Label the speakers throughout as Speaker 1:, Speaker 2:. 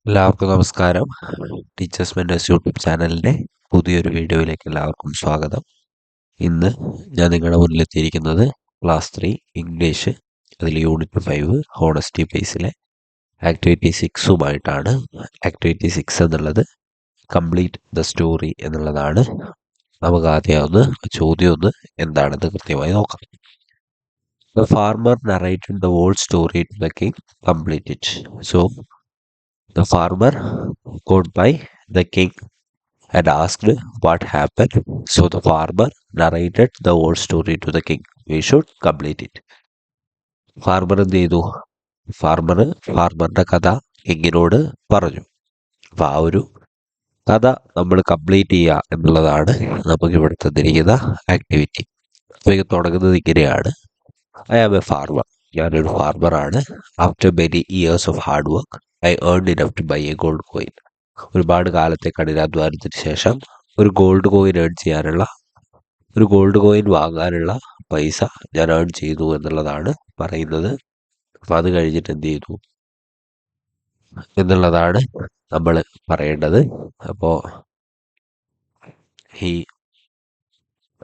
Speaker 1: എല്ലാവർക്കും നമസ്കാരം. Teachers mentors YouTube ചാനലിൻ്റെ പുതിയൊരു വീഡിയോയിലേക്ക് എല്ലാവർക്കും സ്വാഗതം. ഇന്ന് ഞാൻ നിങ്ങളുടെ മുന്നിലെത്തിയിരിക്കുന്നത് ക്ലാസ് 3 ഇംഗ്ലീഷ്, അതിൽ യൂണിറ്റ് 5 ഹോണസ്റ്റി ബേസിലെ ആക്ടിവിറ്റി 6ഉമായിട്ടാണ്. ആക്ടിവിറ്റി 6 എന്നുള്ളത് കംപ്ലീറ്റ് ദ സ്റ്റോറി എന്നുള്ളതാണ്. നമുക്ക് ആദ്യം ചോദ്യം എന്താണെന്ന് കൃത്യമായി നോക്കാം. The farmer narrated the whole story to the king. Complete it. So the farmer got by the king and asked what happened. So the farmer narrated the whole story to the king. We should complete it. Farmer എന്ത് ചെയ്തു? ഫാർമറിന്റെ കഥ കിങ്ങിനോട് പറഞ്ഞു. അപ്പൊ ആ ഒരു കഥ നമ്മൾ complete ചെയ്യുക എന്നുള്ളതാണ് നമുക്ക് ഇവിടെ തന്നിരിക്കുന്ന ആക്ടിവിറ്റി. അപ്പൊ ഇത് തുടങ്ങുന്നത് ഇങ്ങനെയാണ്. I am a farmer. ഞാനൊരു ഫാർമറാണ്. After many years of hard work I earn enough to buy a gold coin. ഒരുപാട് കാലത്തെ കഠിനാധ്വാനത്തിന് ശേഷം ഒരു ഗോൾഡ് കോയിൻ വാങ്ങാനുള്ള പൈസ ഞാൻ ഏൺ ചെയ്തു എന്നുള്ളതാണ് പറയുന്നത്. അപ്പം അത് കഴിഞ്ഞിട്ട് എന്ത് ചെയ്തു എന്നുള്ളതാണ് നമ്മൾ പറയേണ്ടത്. അപ്പോൾ he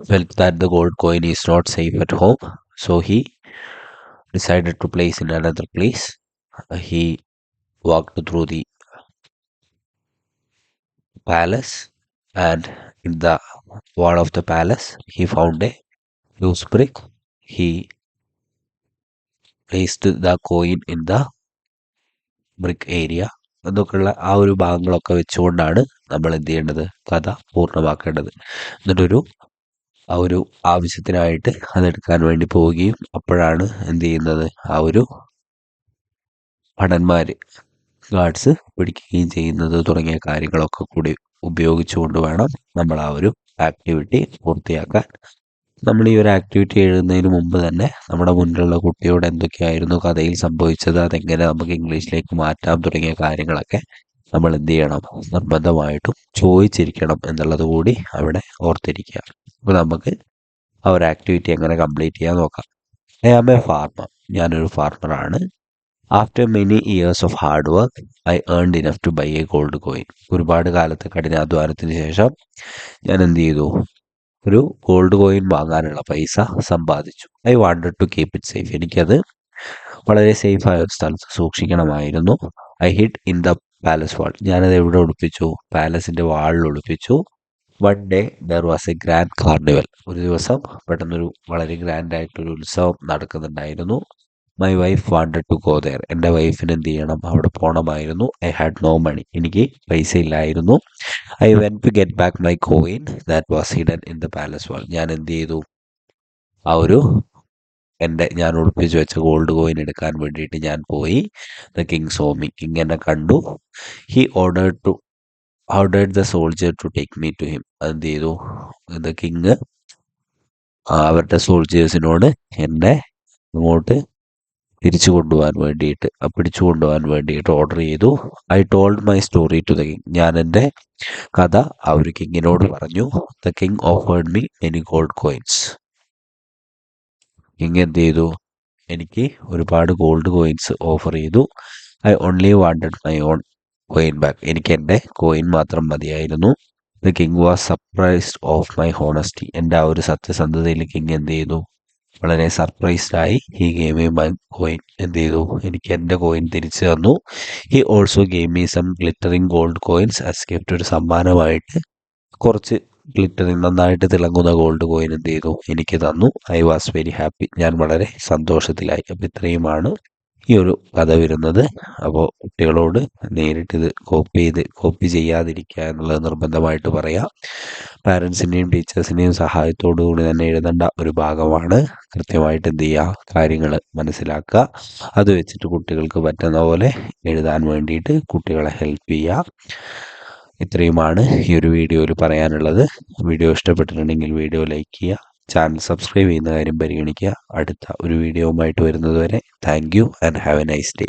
Speaker 1: felt that the gold coin is not safe at home, so he decided to place in another place. He walked through the palace, and in the wall of the palace he found a loose brick. He placed the coin in the brick area. എന്നൊക്കെയുള്ള ആ ഒരു ഭാഗങ്ങളൊക്കെ വെച്ചുകൊണ്ടാണ് നമ്മൾ എന്ത് ചെയ്യേണ്ടത്, കഥ പൂർണ്ണമാക്കേണ്ടത്. എന്നിട്ടൊരു ആ ഒരു ആവശ്യത്തിനായിട്ട് അതെടുക്കാൻ വേണ്ടി പോവുകയും അപ്പോഴാണ് എന്ത് ചെയ്യുന്നത്, ആ ഒരു ഭടന്മാര് ഗാർഡ്സ് പിടിക്കുകയും ചെയ്യുന്നത് തുടങ്ങിയ കാര്യങ്ങളൊക്കെ കൂടി ഉപയോഗിച്ചുകൊണ്ട് വേണം നമ്മൾ ആ ഒരു ആക്ടിവിറ്റി പൂർത്തിയാക്കാൻ. നമ്മൾ ഈ ഒരു ആക്ടിവിറ്റി എഴുതുന്നതിന് മുമ്പ് തന്നെ നമ്മുടെ മുന്നിലുള്ള കുട്ടിയോട് എന്തൊക്കെയായിരുന്നു കഥയിൽ സംഭവിച്ചത്, അതെങ്ങനെ നമുക്ക് ഇംഗ്ലീഷിലേക്ക് മാറ്റാം തുടങ്ങിയ കാര്യങ്ങളൊക്കെ നമ്മൾ എന്ത് ചെയ്യണം, നിർബന്ധമായിട്ടും ചോദിച്ചിരിക്കണം എന്നുള്ളത് കൂടി അവിടെ ഓർത്തിരിക്കുക. അപ്പോൾ നമുക്ക് ആ ഒരു ആക്ടിവിറ്റി എങ്ങനെ കംപ്ലീറ്റ് ചെയ്യാൻ നോക്കാം. I am a farmer. ഞാനൊരു ഫാർമറാണ്. After many years of hard work I earned enough to buy a gold coin. ഒരുപാട് കാലത്തെ കഠിനാധ്വാനത്തിന് ശേഷം ഞാൻ എന്ത് ചെയ്തു, ഒരു ഗോൾഡ് കോയിൻ വാങ്ങാനുള്ള പൈസ സമ്പാദിച്ചു. I wanted to keep it safe. എനിക്കത് വളരെ സേഫായ ഒരു സ്ഥലത്ത് സൂക്ഷിക്കണമായിരുന്നു. I hid in the palace wall. ഞാനത് എവിടെ ഒളിപ്പിച്ചു? പാലസിന്റെ വാളിൽ ഒളിപ്പിച്ചു. One day there was a grand carnival. ഒരു ദിവസം പെട്ടെന്നൊരു വളരെ ഗ്രാൻഡ് ആയിട്ടൊരു ഉത്സവം നടക്കുന്നുണ്ടായിരുന്നു. My wife wanted to go there. എൻ്റെ വൈഫിന് എന്ത് ചെയ്യണം, അവിടെ പോകണമായിരുന്നു. I had no money. എനിക്ക് പൈസ ഇല്ലായിരുന്നു. I went to get back my coin that was hidden in the palace wall. ഞാൻ എന്ത് ചെയ്തു, ആ ഒരു ഞാൻ ഒളിപ്പിച്ചു വെച്ച ഗോൾഡ് കോയിൻ എടുക്കാൻ വേണ്ടിയിട്ട് ഞാൻ പോയി. The king saw me. King എന്നെ കണ്ടു. He ordered the soldier to take me to him. അതെന്ത് ചെയ്തു, ദ കിങ് അവരുടെ സോൾജിയേഴ്സിനോട് എന്നെ ഇങ്ങോട്ട് പിടിച്ചു കൊണ്ടുപോകാൻ വേണ്ടിയിട്ട് ഓർഡർ ചെയ്തു. I told my story to the king. ഞാൻ എൻ്റെ കഥ ആ ഒരു കിങ്ങിനോട് പറഞ്ഞു. The king offered me many gold coins. King എന്ത് ചെയ്തു, എനിക്ക് ഒരുപാട് ഗോൾഡ് കോയിൻസ് ഓഫർ ചെയ്തു. I only wanted my own coin back. എനിക്ക് എൻ്റെ കോയിൻ മാത്രം മതിയായിരുന്നു. The king was surprised of my honesty. എൻ്റെ ആ ഒരു സത്യസന്ധതയിൽ കിങ് എന്ത് ചെയ്തു, വളരെ സർപ്രൈസ്ഡ് ആയി. He gave me my coin. എന്ത് ചെയ്തു, എനിക്ക് എൻ്റെ കോയിൻ തിരിച്ചു തന്നു. He also gave me some glittering gold coins as gift. ഒരു സമ്മാനമായിട്ട് കുറച്ച് ഗ്ലിറ്ററിങ് നന്നായിട്ട് തിളങ്ങുന്ന ഗോൾഡ് കോയിൻ എന്ത് ചെയ്തു, എനിക്ക് തന്നു. I was very happy. ഞാൻ വളരെ സന്തോഷത്തിലായി. അപ്പം ഇത്രയുമാണ് ഈ ഒരു കഥ വരുന്നത്. അപ്പോൾ കുട്ടികളോട് നേരിട്ട് ഇത് കോപ്പി ചെയ്യാതിരിക്കുക എന്നുള്ളത് നിർബന്ധമായിട്ട് പറയാം. പാരൻസിൻ്റെയും ടീച്ചേഴ്സിൻ്റെയും സഹായത്തോടു കൂടി തന്നെ എഴുതേണ്ട ഒരു ഭാഗമാണ്. കൃത്യമായിട്ട് എന്ത് ചെയ്യുക, കാര്യങ്ങൾ മനസ്സിലാക്കുക. അത് വെച്ചിട്ട് കുട്ടികൾക്ക് പറ്റുന്ന പോലെ എഴുതാൻ വേണ്ടിയിട്ട് കുട്ടികളെ ഹെൽപ്പ് ചെയ്യുക. ഇത്രയുമാണ് ഈ ഒരു വീഡിയോയിൽ പറയാനുള്ളത്. വീഡിയോ ഇഷ്ടപ്പെട്ടിട്ടുണ്ടെങ്കിൽ വീഡിയോ ലൈക്ക് ചെയ്യുക, ചാനൽ സബ്സ്ക്രൈബ് ചെയ്യുന്ന കാര്യം പരിഗണിക്കുക. അടുത്ത ഒരു വീഡിയോവുമായിട്ട് വരുന്നത് വരെ thank you and have A nice day.